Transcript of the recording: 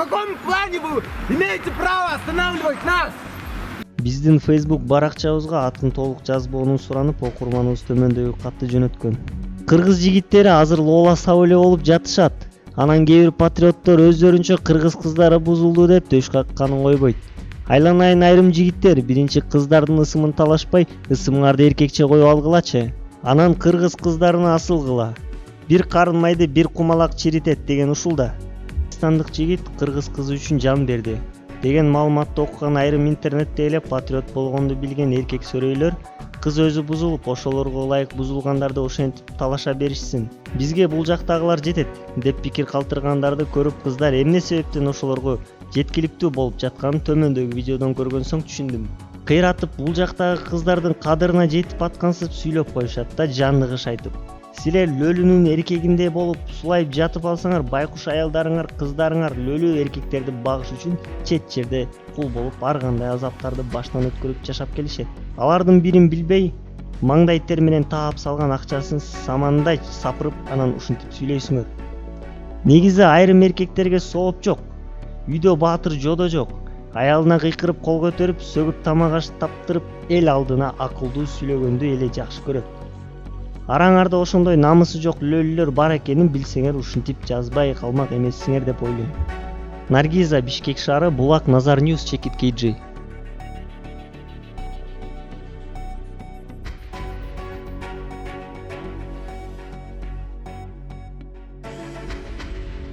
каком плане вы имеете право останавливать нас? Биздин Facebook баракчабызга атын толук жазбоону суранып, окурманыбыз төмөндөгү катты жөнөткөн. Кыргыз жигиттери азыр лооласап эле болуп жатышат. Анан кээ бир патриоттор өздөрүнчө кыргыз кыздары бузулду деп төш какканын койбойт. Айланайын айрым жигиттер, биринчи кыздардын ысымын талашпай, ысымыңарды эркекче коюп алгылачы. Анан кыргыз кыздарына асылгыла. Бир карын майды бир кумалак чиритет деген ушул да. Пакистандык жигит кыргыз кызы үчүн жан берди деген маалыматты окуган айрым интернетте эле патриот болгонду билген эркек сөрөйлөр кыз өзү бузулуп, ошолорго ылайык бузулгандарды ошентип талаша беришсин. Бизге бул жактагылар жетет деп пикир калтыргандарды көрүп, кыздар эмне себептен ошолорго жеткиликтүү болуп жатканын төмөндөгү видеодон көргөн соң түшүндүм. Кыйратып бул жактагы кыздардын кадырына жетип аткансып сүйлөп коюшат да жаныгыш айтып. Силер лөлүнүн эркегинде болуп сулайып жатып алсаңар, байкуш аялдарыңар, кыздарыңар лөлү эркектерди багыш үчүн чет жерде кул болуп, ар кандай азаптарды баштан өткөрүп жашап келишет. Алардын бирин билбей, маңдай тер менен таап салган акчасын самандай сапырып, анан ушинтип сүйлөйсүңөр. Негизи айрым эркектерге сооп жок. Үйдө баатыр жодо жок. Аялына кыйкырып кол көтөрүп, сөгүп тамак аш таптырып, эл алдына акылдуу сүйлөгөндү эле жакшы көрөт. Араңарда ошондой намысы жок лөлүлөр бар экенин билсеңер, ушинтип жазбай калмак эмессиңер деп ойлойм. Наргиза, Бишкек шаары, Булак Назар Ньюс, Чекит KG.